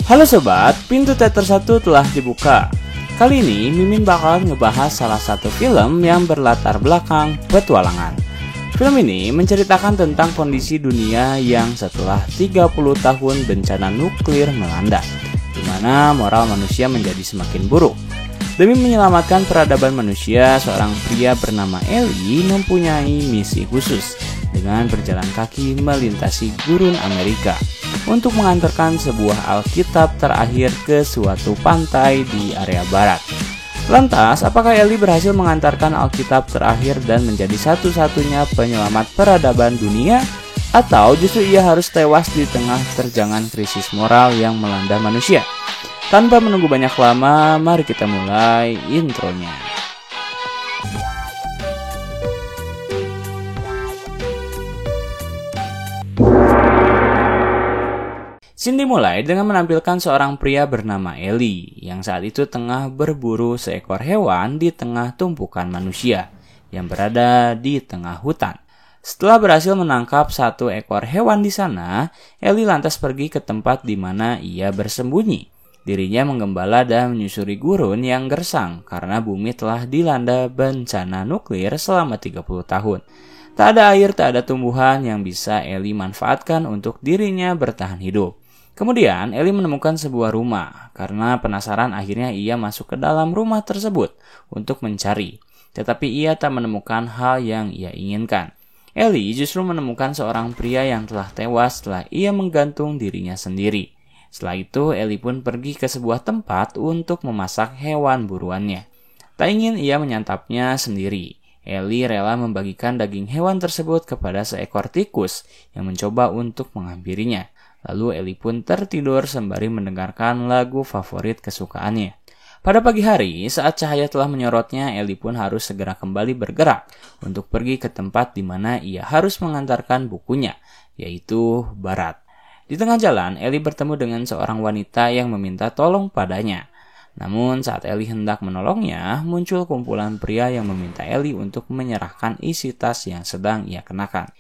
Halo sobat, pintu teater 1 telah dibuka. Kali ini Mimin bakal ngebahas salah satu film yang berlatar belakang petualangan. Film ini menceritakan tentang kondisi dunia yang setelah 30 tahun bencana nuklir melanda, di mana moral manusia menjadi semakin buruk. Demi menyelamatkan peradaban manusia, seorang pria bernama Ellie mempunyai misi khusus dengan berjalan kaki melintasi gurun Amerika untuk mengantarkan sebuah Alkitab terakhir ke suatu pantai di area barat. Lantas, apakah Ellie berhasil mengantarkan Alkitab terakhir dan menjadi satu-satunya penyelamat peradaban dunia? Atau justru ia harus tewas di tengah terjangan krisis moral yang melanda manusia? Tanpa menunggu banyak lama, mari kita mulai intronya. Scene dimulai dengan menampilkan seorang pria bernama Ellie yang saat itu tengah berburu seekor hewan di tengah tumpukan manusia yang berada di tengah hutan. Setelah berhasil menangkap satu ekor hewan di sana, Ellie lantas pergi ke tempat di mana ia bersembunyi. Dirinya menggembala dan menyusuri gurun yang gersang karena bumi telah dilanda bencana nuklir selama 30 tahun. Tak ada air, tak ada tumbuhan yang bisa Ellie manfaatkan untuk dirinya bertahan hidup. Kemudian Ellie menemukan sebuah rumah. Karena penasaran akhirnya ia masuk ke dalam rumah tersebut untuk mencari. Tetapi ia tak menemukan hal yang ia inginkan. Ellie justru menemukan seorang pria yang telah tewas setelah ia menggantung dirinya sendiri. Setelah itu Ellie pun pergi ke sebuah tempat untuk memasak hewan buruannya. Tak ingin ia menyantapnya sendiri. Ellie rela membagikan daging hewan tersebut kepada seekor tikus yang mencoba untuk menghampirinya. Lalu Ellie pun tertidur sembari mendengarkan lagu favorit kesukaannya. Pada pagi hari, saat cahaya telah menyorotnya, Ellie pun harus segera kembali bergerak untuk pergi ke tempat di mana ia harus mengantarkan bukunya, yaitu barat. Di tengah jalan, Ellie bertemu dengan seorang wanita yang meminta tolong padanya. Namun saat Ellie hendak menolongnya, muncul kumpulan pria yang meminta Ellie untuk menyerahkan isi tas yang sedang ia kenakan.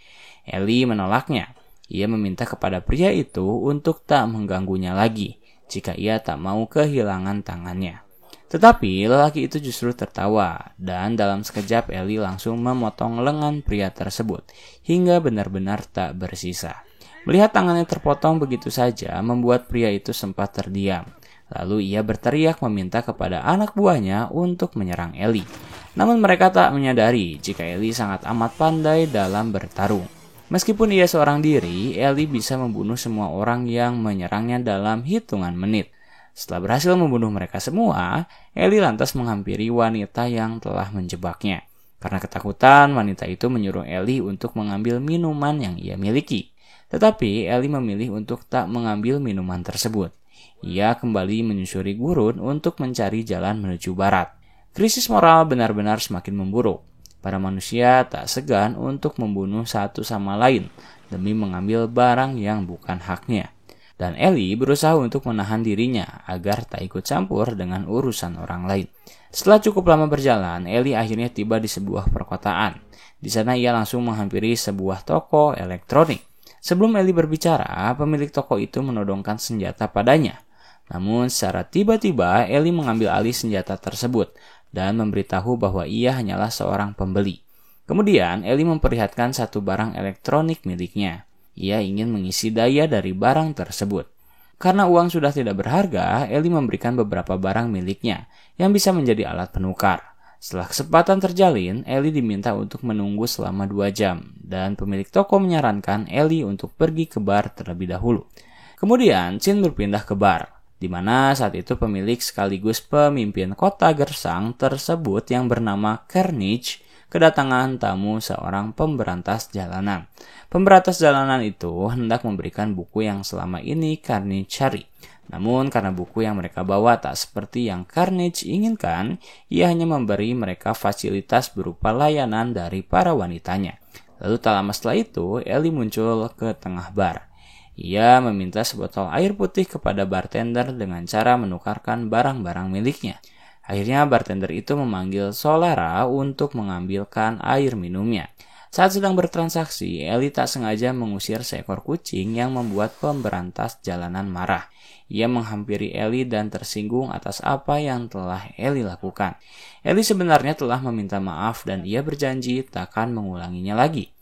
Ellie menolaknya. Ia meminta kepada pria itu untuk tak mengganggunya lagi jika ia tak mau kehilangan tangannya. Tetapi lelaki itu justru tertawa dan dalam sekejap Ellie langsung memotong lengan pria tersebut hingga benar-benar tak bersisa. Melihat tangannya terpotong begitu saja membuat pria itu sempat terdiam. Lalu ia berteriak meminta kepada anak buahnya untuk menyerang Ellie. Namun mereka tak menyadari jika Ellie sangat amat pandai dalam bertarung. Meskipun ia seorang diri, Ellie bisa membunuh semua orang yang menyerangnya dalam hitungan menit. Setelah berhasil membunuh mereka semua, Ellie lantas menghampiri wanita yang telah menjebaknya. Karena ketakutan, wanita itu menyuruh Ellie untuk mengambil minuman yang ia miliki. Tetapi Ellie memilih untuk tak mengambil minuman tersebut. Ia kembali menyusuri gurun untuk mencari jalan menuju barat. Krisis moral benar-benar semakin memburuk. Para manusia tak segan untuk membunuh satu sama lain demi mengambil barang yang bukan haknya. Dan Ellie berusaha untuk menahan dirinya agar tak ikut campur dengan urusan orang lain. Setelah cukup lama berjalan, Ellie akhirnya tiba di sebuah perkotaan. Di sana ia langsung menghampiri sebuah toko elektronik. Sebelum Ellie berbicara, pemilik toko itu menodongkan senjata padanya. Namun secara tiba-tiba Ellie mengambil alih senjata tersebut dan memberitahu bahwa ia hanyalah seorang pembeli. Kemudian Ellie memperlihatkan satu barang elektronik miliknya. Ia ingin mengisi daya dari barang tersebut. Karena uang sudah tidak berharga, Ellie memberikan beberapa barang miliknya yang bisa menjadi alat penukar. Setelah kesempatan terjalin, Ellie diminta untuk menunggu selama 2 jam dan pemilik toko menyarankan Ellie untuk pergi ke bar terlebih dahulu. Kemudian scene berpindah ke bar, di mana saat itu pemilik sekaligus pemimpin kota gersang tersebut yang bernama Carnage kedatangan tamu seorang pemberantas jalanan. Pemberantas jalanan itu hendak memberikan buku yang selama ini Carnage cari. Namun karena buku yang mereka bawa tak seperti yang Carnage inginkan, ia hanya memberi mereka fasilitas berupa layanan dari para wanitanya. Lalu tak lama setelah itu, Ellie muncul ke tengah bar. Ia meminta sebotol air putih kepada bartender dengan cara menukarkan barang-barang miliknya. Akhirnya bartender itu memanggil Solara untuk mengambilkan air minumnya. Saat sedang bertransaksi, Ellie tak sengaja mengusir seekor kucing yang membuat pemberantas jalanan marah. Ia menghampiri Ellie dan tersinggung atas apa yang telah Ellie lakukan. Ellie sebenarnya telah meminta maaf dan ia berjanji takkan mengulanginya lagi.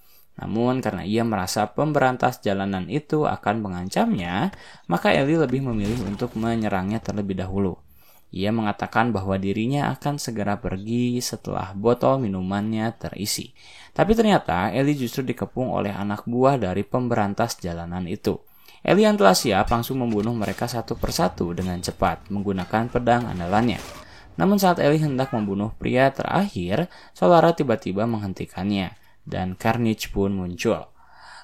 Namun karena ia merasa pemberantas jalanan itu akan mengancamnya, maka Ellie lebih memilih untuk menyerangnya terlebih dahulu. Ia mengatakan bahwa dirinya akan segera pergi setelah botol minumannya terisi. Tapi ternyata Ellie justru dikepung oleh anak buah dari pemberantas jalanan itu. Ellie yang telah siap langsung membunuh mereka satu persatu dengan cepat menggunakan pedang andalannya. Namun saat Ellie hendak membunuh pria terakhir, Solara tiba-tiba menghentikannya dan Carnage pun muncul.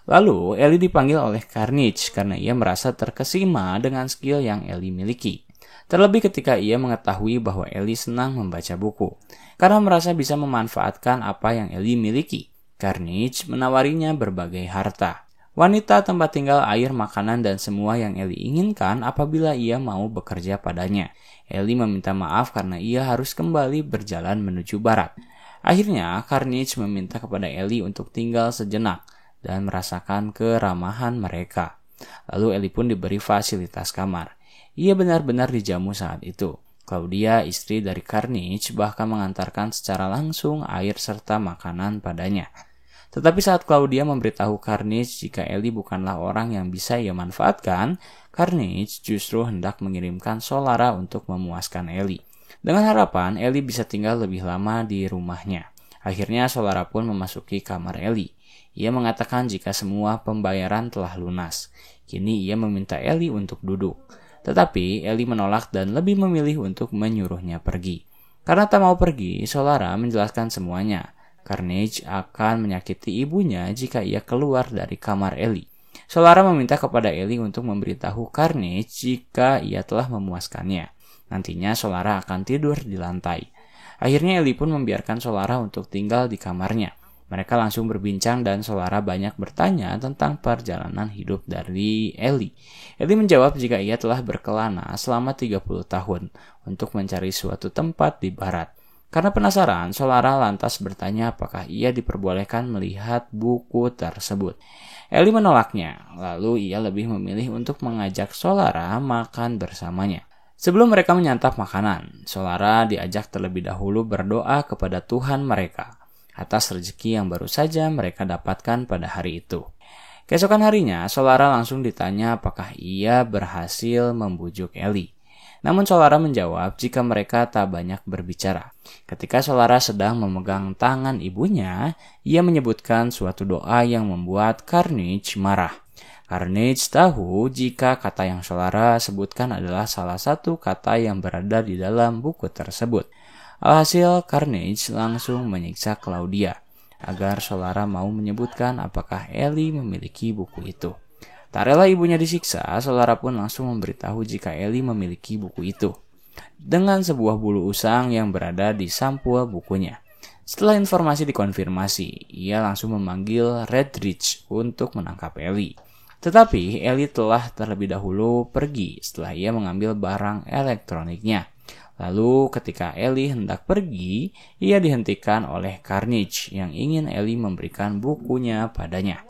Lalu Ellie dipanggil oleh Carnage karena ia merasa terkesima dengan skill yang Ellie miliki. Terlebih ketika ia mengetahui bahwa Ellie senang membaca buku. Karena merasa bisa memanfaatkan apa yang Ellie miliki, Carnage menawarinya berbagai harta. Wanita, tempat tinggal, air, makanan, dan semua yang Ellie inginkan apabila ia mau bekerja padanya. Ellie meminta maaf karena ia harus kembali berjalan menuju barat. Akhirnya, Carnage meminta kepada Ellie untuk tinggal sejenak dan merasakan keramahan mereka. Lalu Ellie pun diberi fasilitas kamar. Ia benar-benar dijamu saat itu. Claudia, istri dari Carnage, bahkan mengantarkan secara langsung air serta makanan padanya. Tetapi saat Claudia memberitahu Carnage jika Ellie bukanlah orang yang bisa ia manfaatkan, Carnage justru hendak mengirimkan Solara untuk memuaskan Ellie. Dengan harapan Ellie bisa tinggal lebih lama di rumahnya. Akhirnya Solara pun memasuki kamar Ellie. Ia mengatakan jika semua pembayaran telah lunas. Kini ia meminta Ellie untuk duduk. Tetapi Ellie menolak dan lebih memilih untuk menyuruhnya pergi. Karena tak mau pergi, Solara menjelaskan semuanya. Carnage akan menyakiti ibunya jika ia keluar dari kamar Ellie. Solara meminta kepada Ellie untuk memberitahu Carnage jika ia telah memuaskannya. Nantinya Solara akan tidur di lantai. Akhirnya Ellie pun membiarkan Solara untuk tinggal di kamarnya. Mereka langsung berbincang dan Solara banyak bertanya tentang perjalanan hidup dari Ellie. Ellie menjawab jika ia telah berkelana selama 30 tahun untuk mencari suatu tempat di barat. Karena penasaran, Solara lantas bertanya apakah ia diperbolehkan melihat buku tersebut. Ellie menolaknya, lalu ia lebih memilih untuk mengajak Solara makan bersamanya. Sebelum mereka menyantap makanan, Solara diajak terlebih dahulu berdoa kepada Tuhan mereka atas rezeki yang baru saja mereka dapatkan pada hari itu. Keesokan harinya, Solara langsung ditanya apakah ia berhasil membujuk Ellie. Namun Solara menjawab jika mereka tak banyak berbicara. Ketika Solara sedang memegang tangan ibunya, ia menyebutkan suatu doa yang membuat Carnage marah. Carnage tahu jika kata yang Solara sebutkan adalah salah satu kata yang berada di dalam buku tersebut. Alhasil, Carnage langsung menyiksa Claudia agar Solara mau menyebutkan apakah Ellie memiliki buku itu. Tak rela ibunya disiksa, Solara pun langsung memberitahu jika Ellie memiliki buku itu dengan sebuah bulu usang yang berada di sampul bukunya. Setelah informasi dikonfirmasi, ia langsung memanggil Redridge untuk menangkap Ellie. Tetapi Ellie telah terlebih dahulu pergi setelah ia mengambil barang elektroniknya. Lalu ketika Ellie hendak pergi, ia dihentikan oleh Carnage yang ingin Ellie memberikan bukunya padanya.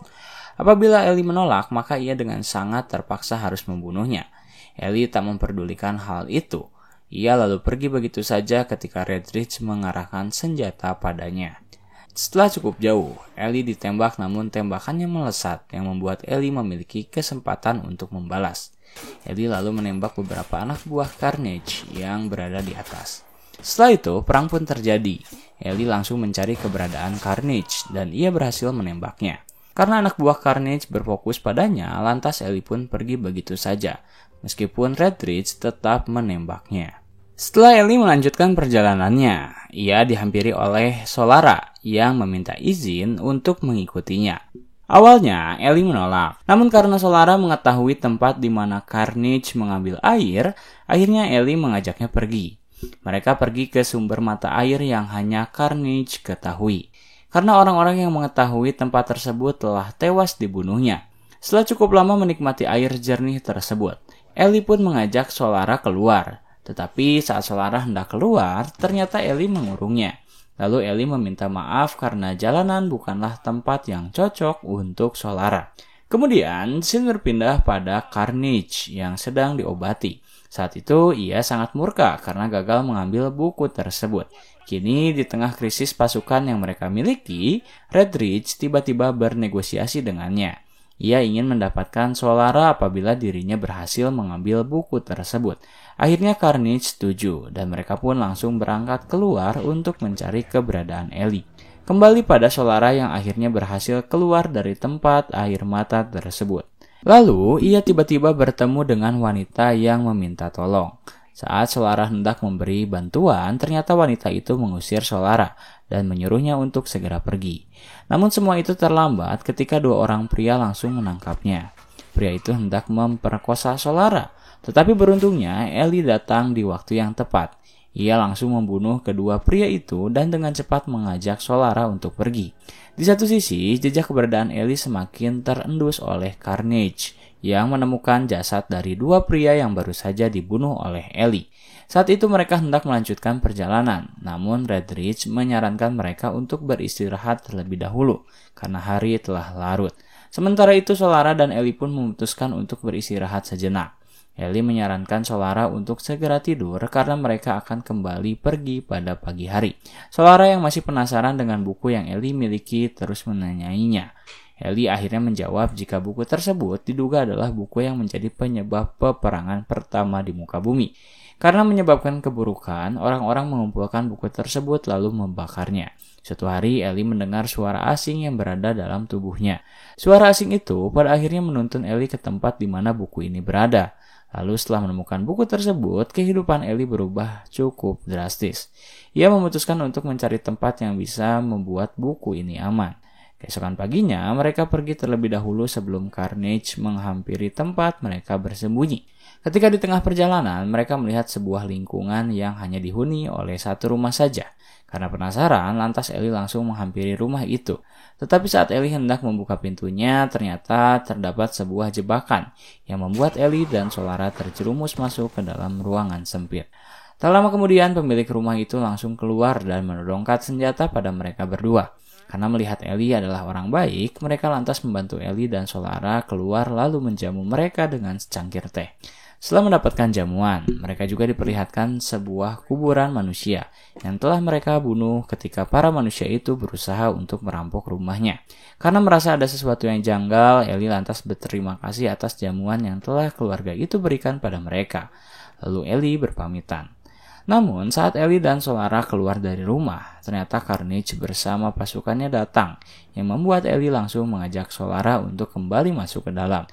Apabila Ellie menolak, maka ia dengan sangat terpaksa harus membunuhnya. Ellie tak memperdulikan hal itu. Ia lalu pergi begitu saja ketika Redridge mengarahkan senjata padanya. Setelah cukup jauh, Ellie ditembak namun tembakannya melesat yang membuat Ellie memiliki kesempatan untuk membalas. Ellie lalu menembak beberapa anak buah Carnage yang berada di atas. Setelah itu, perang pun terjadi. Ellie langsung mencari keberadaan Carnage dan ia berhasil menembaknya. Karena anak buah Carnage berfokus padanya, lantas Ellie pun pergi begitu saja, meskipun Redridge tetap menembaknya. Setelah Ellie melanjutkan perjalanannya, ia dihampiri oleh Solara yang meminta izin untuk mengikutinya. Awalnya, Ellie menolak. Namun karena Solara mengetahui tempat di mana Carnage mengambil air, akhirnya Ellie mengajaknya pergi. Mereka pergi ke sumber mata air yang hanya Carnage ketahui. Karena orang-orang yang mengetahui tempat tersebut telah tewas dibunuhnya. Setelah cukup lama menikmati air jernih tersebut, Ellie pun mengajak Solara keluar. Tetapi saat Solara hendak keluar, ternyata Ellie mengurungnya. Lalu Ellie meminta maaf karena jalanan bukanlah tempat yang cocok untuk Solara. Kemudian, scene berpindah pada Carnage yang sedang diobati. Saat itu, ia sangat murka karena gagal mengambil buku tersebut. Kini, di tengah krisis pasukan yang mereka miliki, Red Ridge tiba-tiba bernegosiasi dengannya. Ia ingin mendapatkan Solara apabila dirinya berhasil mengambil buku tersebut. Akhirnya Carnage setuju, dan mereka pun langsung berangkat keluar untuk mencari keberadaan Ellie. Kembali pada Solara yang akhirnya berhasil keluar dari tempat air mata tersebut. Lalu, ia tiba-tiba bertemu dengan wanita yang meminta tolong. Saat Solara hendak memberi bantuan, ternyata wanita itu mengusir Solara dan menyuruhnya untuk segera pergi. Namun semua itu terlambat ketika dua orang pria langsung menangkapnya. Pria itu hendak memperkosa Solara, tetapi beruntungnya Ellie datang di waktu yang tepat. Ia langsung membunuh kedua pria itu dan dengan cepat mengajak Solara untuk pergi. Di satu sisi, jejak keberadaan Ellie semakin terendus oleh Carnage yang menemukan jasad dari dua pria yang baru saja dibunuh oleh Ellie. Saat itu mereka hendak melanjutkan perjalanan, namun Red Ridge menyarankan mereka untuk beristirahat terlebih dahulu karena hari telah larut. Sementara itu Solara dan Ellie pun memutuskan untuk beristirahat sejenak. Ellie menyarankan Solara untuk segera tidur karena mereka akan kembali pergi pada pagi hari. Solara yang masih penasaran dengan buku yang Ellie miliki terus menanyainya. Ellie akhirnya menjawab jika buku tersebut diduga adalah buku yang menjadi penyebab peperangan pertama di muka bumi. Karena menyebabkan keburukan, orang-orang mengumpulkan buku tersebut lalu membakarnya. Suatu hari Ellie mendengar suara asing yang berada dalam tubuhnya. Suara asing itu pada akhirnya menuntun Ellie ke tempat di mana buku ini berada. Lalu setelah menemukan buku tersebut, kehidupan Ellie berubah cukup drastis. Ia memutuskan untuk mencari tempat yang bisa membuat buku ini aman. Keesokan paginya, mereka pergi terlebih dahulu sebelum Carnage menghampiri tempat mereka bersembunyi. Ketika di tengah perjalanan, mereka melihat sebuah lingkungan yang hanya dihuni oleh satu rumah saja. Karena penasaran, lantas Ellie langsung menghampiri rumah itu. Tetapi saat Ellie hendak membuka pintunya, ternyata terdapat sebuah jebakan yang membuat Ellie dan Solara terjerumus masuk ke dalam ruangan sempit. Tak lama kemudian, pemilik rumah itu langsung keluar dan menodongkan senjata pada mereka berdua. Karena melihat Ellie adalah orang baik, mereka lantas membantu Ellie dan Solara keluar lalu menjamu mereka dengan secangkir teh. Setelah mendapatkan jamuan, mereka juga diperlihatkan sebuah kuburan manusia yang telah mereka bunuh ketika para manusia itu berusaha untuk merampok rumahnya. Karena merasa ada sesuatu yang janggal, Ellie lantas berterima kasih atas jamuan yang telah keluarga itu berikan pada mereka. Lalu Ellie berpamitan. Namun saat Ellie dan Solara keluar dari rumah, ternyata Carnage bersama pasukannya datang yang membuat Ellie langsung mengajak Solara untuk kembali masuk ke dalam.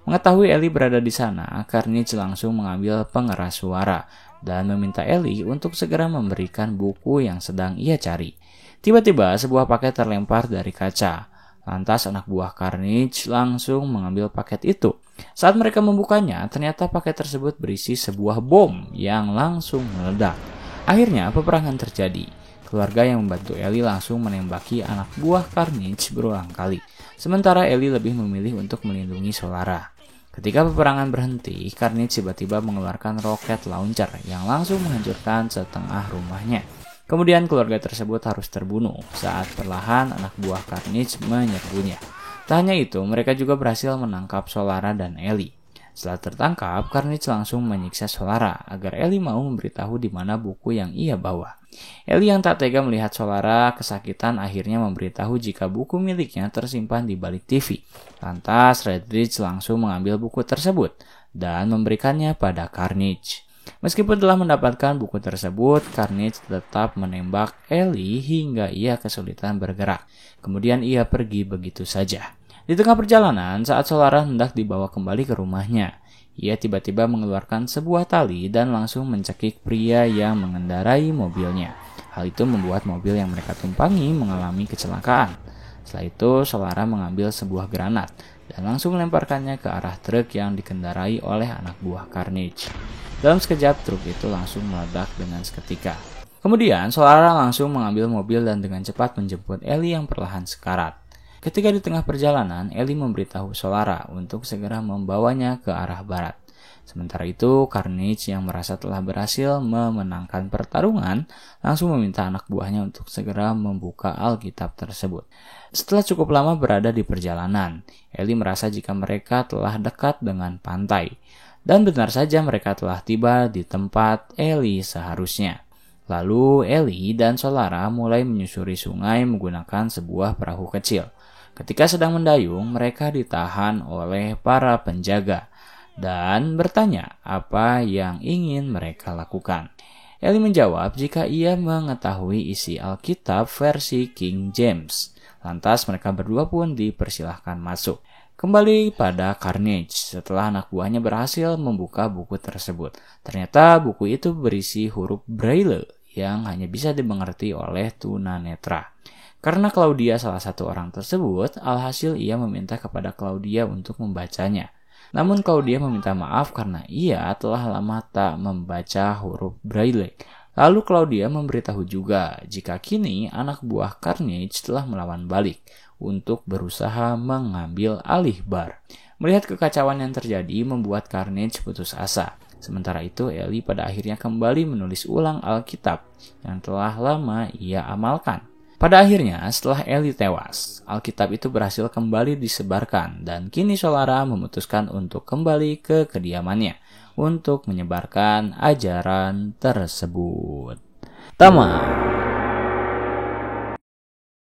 Mengetahui Ellie berada di sana, Carnage langsung mengambil pengeras suara dan meminta Ellie untuk segera memberikan buku yang sedang ia cari. Tiba-tiba sebuah paket terlempar dari kaca. Lantas anak buah Carnage langsung mengambil paket itu. Saat mereka membukanya, ternyata paket tersebut berisi sebuah bom yang langsung meledak. Akhirnya peperangan terjadi. Keluarga yang membantu Ellie langsung menembaki anak buah Carnage berulang kali. Sementara Ellie lebih memilih untuk melindungi Solara. Ketika peperangan berhenti, Carnage tiba-tiba mengeluarkan roket launcher yang langsung menghancurkan setengah rumahnya. Kemudian keluarga tersebut harus terbunuh saat perlahan anak buah Carnage menyerbunya. Tak hanya itu, mereka juga berhasil menangkap Solara dan Ellie. Setelah tertangkap, Carnage langsung menyiksa Solara agar Ellie mau memberitahu di mana buku yang ia bawa. Ellie yang tak tega melihat Solara kesakitan akhirnya memberitahu jika buku miliknya tersimpan di balik TV. Lantas Red Ridge langsung mengambil buku tersebut dan memberikannya pada Carnage. Meskipun telah mendapatkan buku tersebut, Carnage tetap menembak Ellie hingga ia kesulitan bergerak. Kemudian ia pergi begitu saja. Di tengah perjalanan, saat Solara hendak dibawa kembali ke rumahnya, ia tiba-tiba mengeluarkan sebuah tali dan langsung mencekik pria yang mengendarai mobilnya. Hal itu membuat mobil yang mereka tumpangi mengalami kecelakaan. Setelah itu, Solara mengambil sebuah granat dan langsung melemparkannya ke arah truk yang dikendarai oleh anak buah Carnage. Dalam sekejap, truk itu langsung meledak dengan seketika. Kemudian, Solara langsung mengambil mobil dan dengan cepat menjemput Ellie yang perlahan sekarat. Ketika di tengah perjalanan, Ellie memberitahu Solara untuk segera membawanya ke arah barat. Sementara itu, Carnage yang merasa telah berhasil memenangkan pertarungan langsung meminta anak buahnya untuk segera membuka Alkitab tersebut. Setelah cukup lama berada di perjalanan, Ellie merasa jika mereka telah dekat dengan pantai. Dan benar saja mereka telah tiba di tempat Ellie seharusnya. Lalu Ellie dan Solara mulai menyusuri sungai menggunakan sebuah perahu kecil. Ketika sedang mendayung, mereka ditahan oleh para penjaga dan bertanya apa yang ingin mereka lakukan. Ellie menjawab jika ia mengetahui isi Alkitab versi King James. Lantas mereka berdua pun dipersilahkan masuk. Kembali pada Carnage, setelah anak buahnya berhasil membuka buku tersebut. Ternyata buku itu berisi huruf Braille yang hanya bisa dimengerti oleh tunanetra. Karena Claudia salah satu orang tersebut, alhasil ia meminta kepada Claudia untuk membacanya. Namun Claudia meminta maaf karena ia telah lama tak membaca huruf Braille. Lalu Claudia memberitahu juga jika kini anak buah Carnage telah melawan balik untuk berusaha mengambil alih bar. Melihat kekacauan yang terjadi membuat Carnage putus asa. Sementara itu Ellie pada akhirnya kembali menulis ulang Alkitab yang telah lama ia amalkan. Pada akhirnya, setelah Ellie tewas, Alkitab itu berhasil kembali disebarkan dan kini Solara memutuskan untuk kembali ke kediamannya untuk menyebarkan ajaran tersebut. Tamat.